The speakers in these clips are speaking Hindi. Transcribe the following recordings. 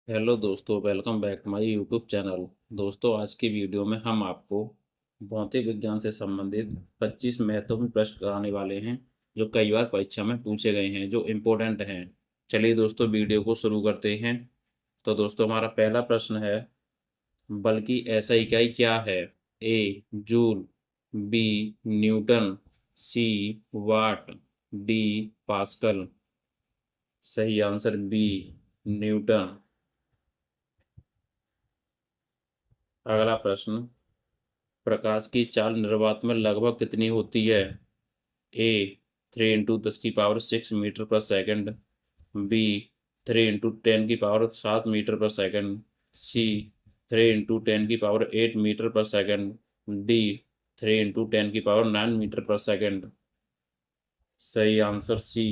हेलो दोस्तों, welcome back my YouTube channel. दोस्तों, आज की वीडियो में हम आपको भौतिक विज्ञान से संबंधित 25 महत्वपूर्ण प्रश्न कराने वाले हैं जो कई बार परीक्षा में पूछे गए हैं, जो इम्पोर्टेंट हैं। चलिए दोस्तों, वीडियो को शुरू करते हैं। तो दोस्तों, हमारा पहला प्रश्न है, बल की SI इकाई क्या है? ए जूल, बी न्यूटन, सी वाट, डी पास्कल। सही आंसर बी न्यूटन। अगला प्रश्न, प्रकाश की चाल निर्वात में लगभग कितनी होती है? ए 3 × 10⁻⁶मीटर पर सेकंड, बी 3 × 10⁻⁷मीटर पर सेकंड, सी 3 × 10⁸मीटर पर सेकंड, डी 3 × 10⁹मीटर पर सेकंड। सही आंसर सी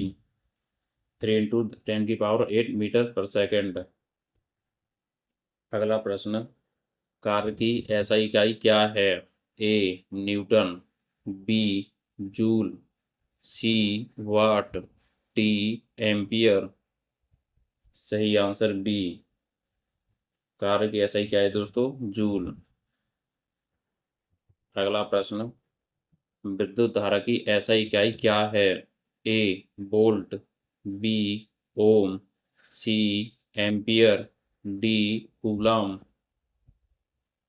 3 × 10⁸मीटर पर सेकंड। अगला प्रश्न, कार्य की SI इकाई क्या है? A newton, B joule, C watt, D ampere. सही आंसर बी, कार्य की SI क्या है दोस्तों? जूल। अगला प्रश्न, विद्युत धारा की SI इकाई क्या है? ए वोल्ट, बी ओम, सी एम्पियर, डी कूलम।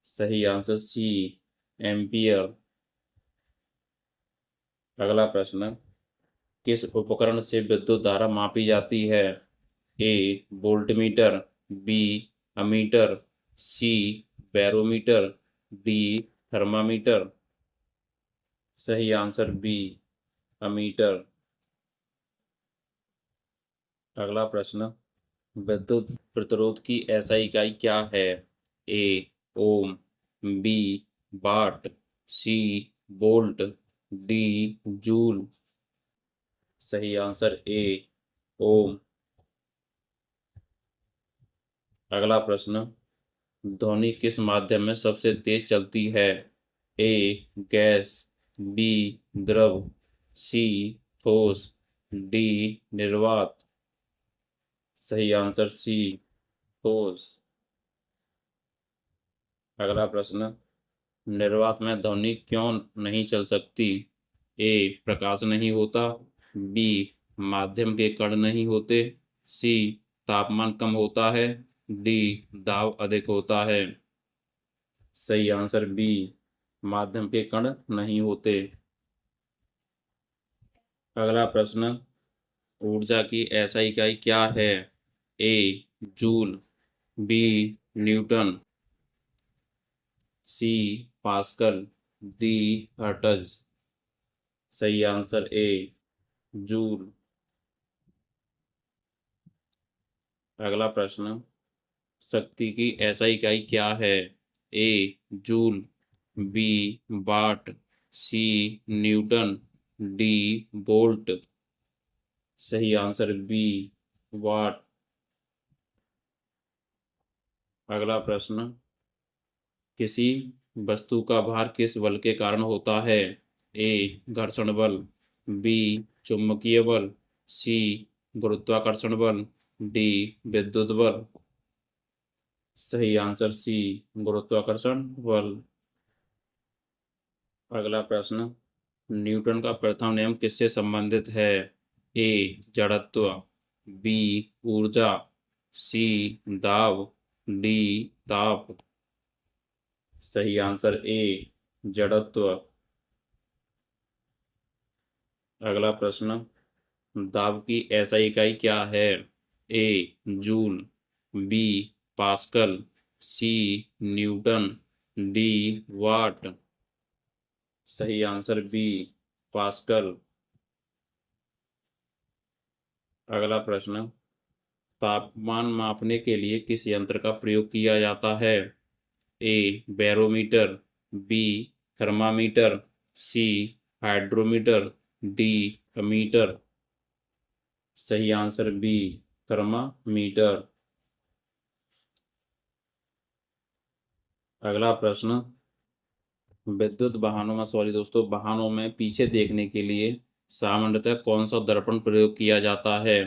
सही आंसर सी एम्पियर। अगला प्रश्न, किस उपकरण से विद्युत धारा मापी जाती है? A voltmeter, B ammeter, C barometer, D thermometer. सही आंसर बी अमीटर। अगला प्रश्न, विद्युत प्रतिरोध की SI इकाई क्या है? A ohm, B watt, C volt, D joule. सही आंसर ए ओम। अगला प्रश्न, ध्वनि किस माध्यम में सबसे तेज चलती है? ए गैस, बी द्रव, सी ठोस, डी निर्वात। सही आंसर सी ठोस। अगला प्रश्न, निर्वात में ध्वनि क्यों नहीं चल सकती? ए प्रकाश नहीं होता, बी माध्यम के कण नहीं होते, सी तापमान कम होता है, डी दाब अधिक होता है। सही आंसर बी माध्यम के कण नहीं होते। अगला प्रश्न, ऊर्जा की SI इकाई क्या है? ए जूल, बी न्यूटन, सी पास्कल, डी हर्ट्ज। सही आंसर ए जूल। अगला प्रश्न, शक्ति की SI इकाई क्या है? ए जूल, बी वाट, सी न्यूटन, डी वोल्ट। सही आंसर बी वाट। अगला प्रश्न, किसी वस्तु का भार किस बल के कारण होता है? ए घर्षण बल, बी चुंबकीय बल, सी गुरुत्वाकर्षण बल, डी विद्युत बल। सही आंसर सी गुरुत्वाकर्षण बल। अगला प्रश्न, न्यूटन का प्रथम नियम किससे संबंधित है? ए जड़त्व, बी ऊर्जा, सी दाब, डी ताप। सही आंसर ए जड़त्व। अगला प्रश्न, दाब की SI इकाई क्या है? ए जूल, बी पास्कल, सी न्यूटन, डी वाट। सही आंसर बी पास्कल। अगला प्रश्न, तापमान मापने के लिए किस यंत्र का प्रयोग किया जाता है? ए बैरोमीटर, बी थर्मामीटर, सी हाइड्रोमीटर, डी अमीटर। सही आंसर बी थर्मामीटर। अगला प्रश्न, विद्युत वाहनों में वाहनों में पीछे देखने के लिए सामान्यतः कौन सा दर्पण प्रयोग किया जाता है?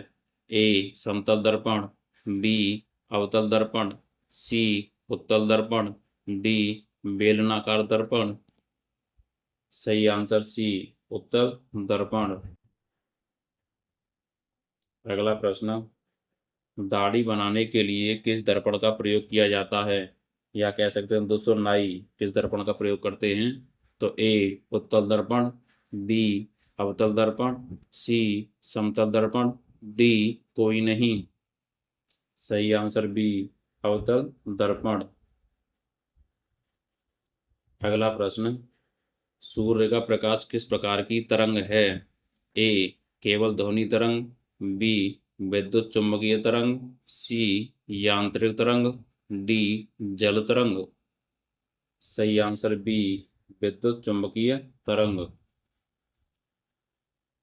ए समतल दर्पण, बी अवतल दर्पण, सी उत्तल दर्पण, डी बेलनाकार दर्पण। सही आंसर सी उत्तल दर्पण। अगला प्रश्न, दाढ़ी बनाने के लिए किस दर्पण का प्रयोग किया जाता है, या कह सकते हैं दोस्तों नाई किस दर्पण का प्रयोग करते हैं। तो ए उत्तल दर्पण, बी अवतल दर्पण, सी समतल दर्पण, डी कोई नहीं। सही आंसर बी अवतल दर्पण। अगला प्रश्न, सूर्य का प्रकाश किस प्रकार की तरंग है। ए केवल ध्वनि तरंग, बी विद्युत चुम्बकीय तरंग, सी यांत्रिक तरंग, डी जल तरंग। सही आंसर बी विद्युत चुम्बकीय तरंग।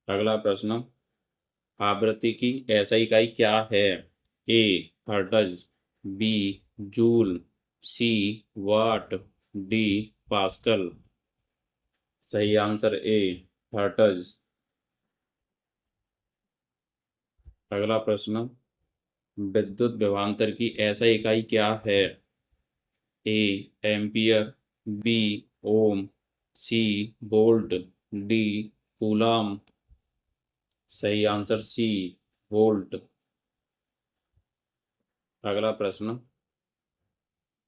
अगला प्रश्न, आवृत्ति की SI इकाई क्या है। A hertz, B joule, C watt, D pascal. सही आंसर ए हर्ट्ज। अगला प्रश्न, विद्युत विभवांतर की SI इकाई क्या है। A ampere, B ohm, C volt, D coulomb. सही आंसर सी वोल्ट। अगला प्रश्न,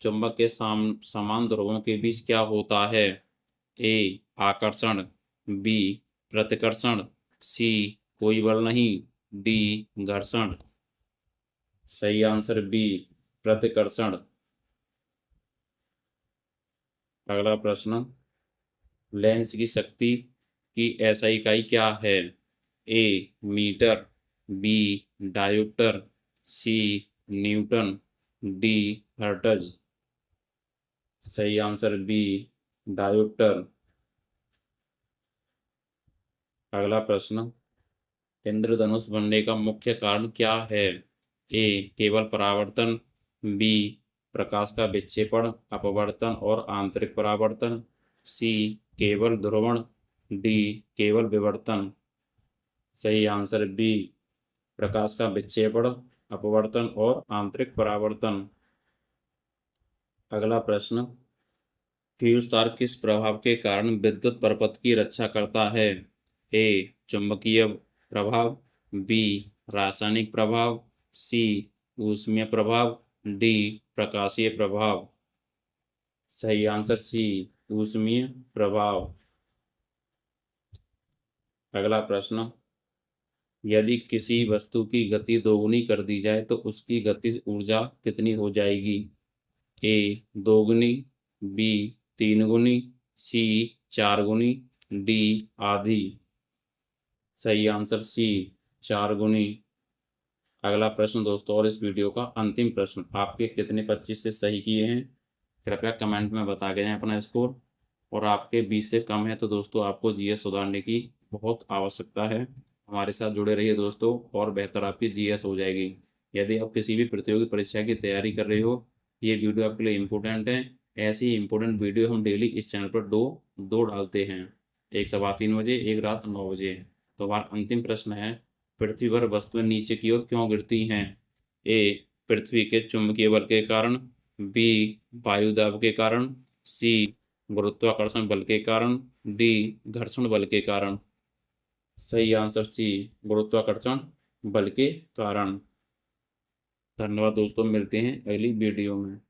चुंबक के समान ध्रुवों के बीच क्या होता है। ए आकर्षण, बी प्रतिकर्षण, सी कोई बल नहीं, डी घर्षण। सही आंसर बी प्रतिकर्षण। अगला प्रश्न, लेंस की शक्ति की SI इकाई क्या है। ए मीटर, बी डायोप्टर, सी न्यूटन, डी हर्ट्ज। सही आंसर बी डायोप्टर। अगला प्रश्न, इंद्रधनुष बनने का मुख्य कारण क्या है। ए केवल परावर्तन, बी प्रकाश का विक्षेपण अपवर्तन और आंतरिक परावर्तन, सी केवल ध्रुवण, डी केवल विवर्तन। सही आंसर बी प्रकाश का विक्षेपण अपवर्तन और आंतरिक परावर्तन। अगला प्रश्न, फ्यूज तार किस प्रभाव के कारण विद्युत परपथ की रक्षा करता है। ए चुंबकीय प्रभाव, बी रासायनिक प्रभाव, सी ऊष्मीय प्रभाव, डी प्रकाशीय प्रभाव। सही आंसर सी ऊष्मीय प्रभाव। अगला प्रश्न, यदि किसी वस्तु की गति दोगुनी कर दी जाए तो उसकी गतिज ऊर्जा कितनी हो जाएगी। ए दोगुनी, बी तीन गुनी, सी चार गुनी, डी आधी। सही आंसर सी चार गुनी। अगला प्रश्न दोस्तों, और इस वीडियो का अंतिम प्रश्न, आपके कितने 25 से सही किए हैं कृपया कमेंट में बता के जाएं अपना स्कोर। और आपके 20 से कम है तो दोस्तों आपको GS सुधारने की बहुत आवश्यकता है। हमारे साथ जुड़े रहिए दोस्तों, और बेहतर आपकी GS हो जाएगी। यदि आप किसी भी प्रतियोगी परीक्षा की तैयारी कर रहे हो, ये वीडियो आपके लिए इम्पोर्टेंट है। ऐसी ही इम्पोर्टेंट वीडियो हम डेली इस चैनल पर दो डालते हैं, एक 3:15 बजे, एक रात 9 बजे। तो हमारा अंतिम प्रश्न है, पृथ्वी पर वस्तुएं नीचे की ओर क्यों गिरती हैं। ए पृथ्वी के चुंबकीय बल के कारण, बी वायु दाब के कारण, सी गुरुत्वाकर्षण बल के कारण, डी घर्षण बल के कारण। सही आंसर सी गुरुत्वाकर्षण बल के कारण। धन्यवाद दोस्तों, मिलते हैं अगली वीडियो में।